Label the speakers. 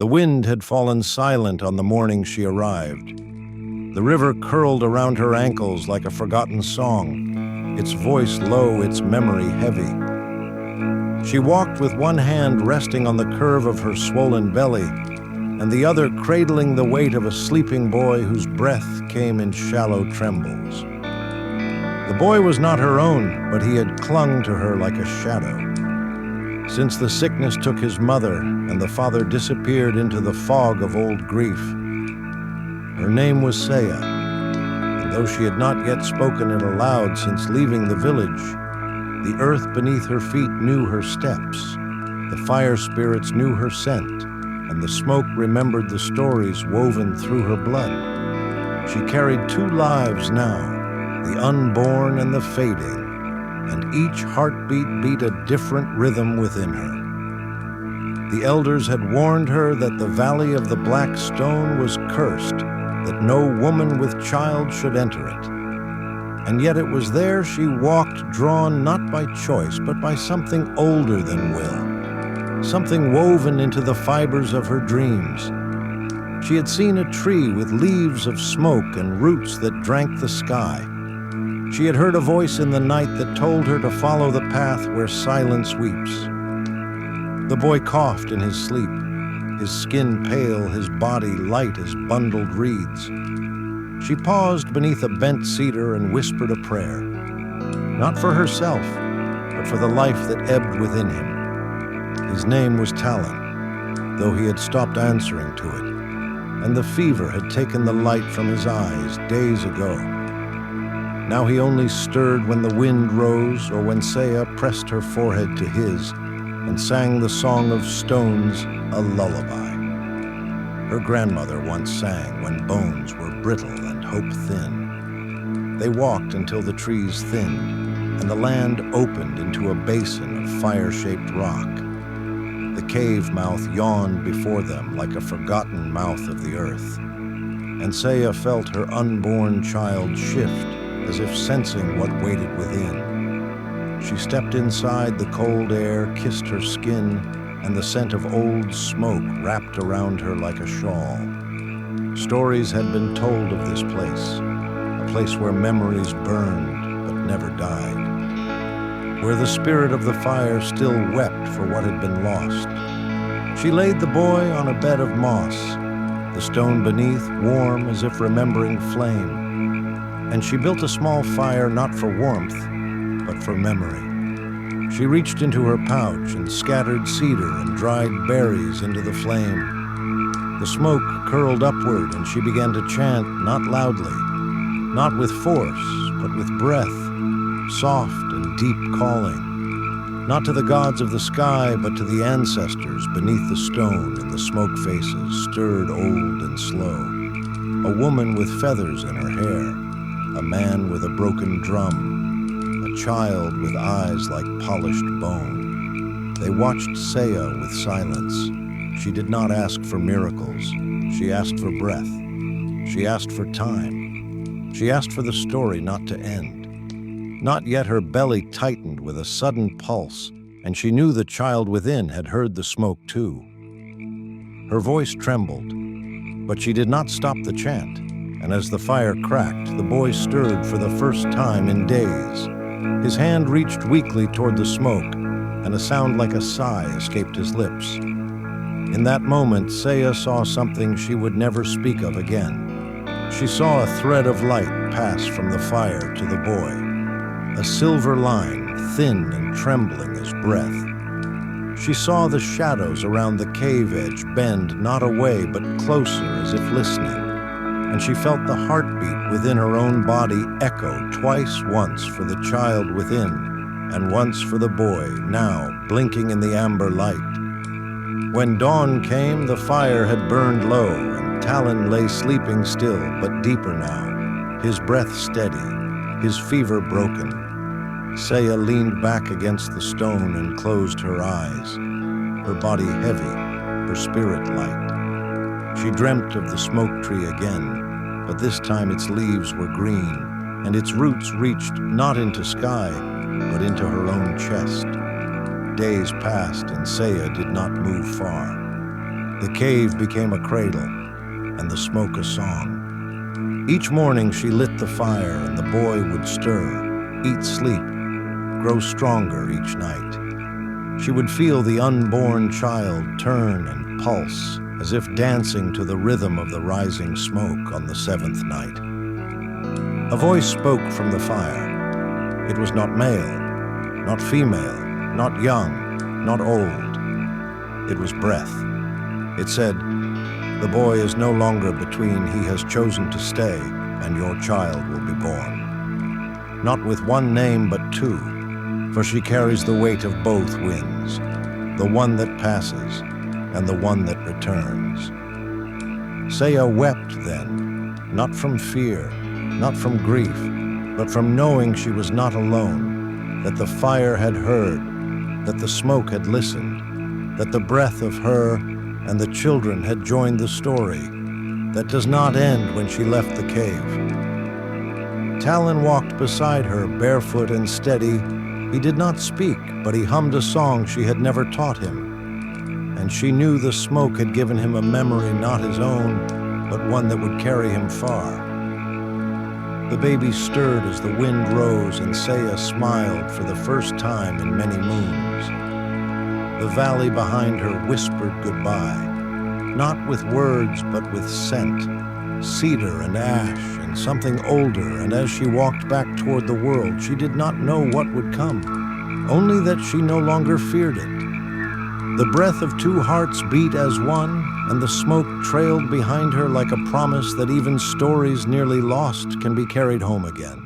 Speaker 1: The wind had fallen silent on the morning she arrived. The river curled around her ankles like a forgotten song, its voice low, its memory heavy. She walked with one hand resting on the curve of her swollen belly, and the other cradling the weight of a sleeping boy whose breath came in shallow trembles. The boy was not her own, but he had clung to her like a shadow. Since the sickness took his mother and the father disappeared into the fog of old grief. Her name was Saya, and though she had not yet spoken it aloud since leaving the village, the earth beneath her feet knew her steps, the fire spirits knew her scent, and the smoke remembered the stories woven through her blood. She carried two lives now, the unborn and the fading, and each heartbeat beat a different rhythm within her. The elders had warned her that the valley of the black stone was cursed, that no woman with child should enter it. And yet it was there she walked, drawn not by choice, but by something older than will, something woven into the fibers of her dreams. She had seen a tree with leaves of smoke and roots that drank the sky. She had heard a voice in the night that told her to follow the path where silence weeps. The boy coughed in his sleep, his skin pale, his body light as bundled reeds. She paused beneath a bent cedar and whispered a prayer, not for herself, but for the life that ebbed within him. His name was Talon, though he had stopped answering to it, and the fever had taken the light from his eyes days ago. Now he only stirred when the wind rose or when Saya pressed her forehead to his and sang the song of stones, a lullaby. Her grandmother once sang when bones were brittle and hope thin. They walked until the trees thinned and the land opened into a basin of fire-shaped rock. The cave mouth yawned before them like a forgotten mouth of the earth, and Saya felt her unborn child shift as if sensing what waited within. She stepped inside, the cold air kissed her skin, and the scent of old smoke wrapped around her like a shawl. Stories had been told of this place, a place where memories burned but never died, where the spirit of the fire still wept for what had been lost. She laid the boy on a bed of moss, the stone beneath warm as if remembering flame, and she built a small fire not for warmth, but for memory. She reached into her pouch and scattered cedar and dried berries into the flame. The smoke curled upward and she began to chant, not loudly, not with force, but with breath, soft and deep calling, not to the gods of the sky, but to the ancestors beneath the stone and the smoke faces stirred old and slow. A woman with feathers in her hair, a man with a broken drum, a child with eyes like polished bone. They watched Saya with silence. She did not ask for miracles. She asked for breath. She asked for time. She asked for the story not to end. Not yet her belly tightened with a sudden pulse, and she knew the child within had heard the smoke too. Her voice trembled, but she did not stop the chant. And as the fire cracked, the boy stirred for the first time in days. His hand reached weakly toward the smoke, and a sound like a sigh escaped his lips. In that moment, Saya saw something she would never speak of again. She saw a thread of light pass from the fire to the boy, a silver line, thin and trembling as breath. She saw the shadows around the cave edge bend not away but closer as if listening. And she felt the heartbeat within her own body echo twice, once for the child within, and once for the boy, now blinking in the amber light. When dawn came, the fire had burned low, and Talon lay sleeping still, but deeper now, his breath steady, his fever broken. Saya leaned back against the stone and closed her eyes, her body heavy, her spirit light. She dreamt of the smoke tree again, but this time its leaves were green, and its roots reached not into sky, but into her own chest. Days passed, and Saya did not move far. The cave became a cradle, and the smoke a song. Each morning she lit the fire, and the boy would stir, eat sleep, grow stronger each night. She would feel the unborn child turn and pulse, as if dancing to the rhythm of the rising smoke on the seventh night. A voice spoke from the fire. It was not male, not female, not young, not old. It was breath. It said, "The boy is no longer between. He has chosen to stay, and your child will be born. Not with one name, but two, for she carries the weight of both winds, the one that passes and the one that returns." Saya wept then, not from fear, not from grief, but from knowing she was not alone, that the fire had heard, that the smoke had listened, that the breath of her and the children had joined the story that does not end when she left the cave. Talon walked beside her, barefoot and steady. He did not speak, but he hummed a song she had never taught him. And she knew the smoke had given him a memory not his own, but one that would carry him far. The baby stirred as the wind rose, and Saya smiled for the first time in many moons. The valley behind her whispered goodbye, not with words but with scent, cedar and ash and something older, and as she walked back toward the world, she did not know what would come, only that she no longer feared it. The breath of two hearts beat as one, and the smoke trailed behind her like a promise that even stories nearly lost can be carried home again.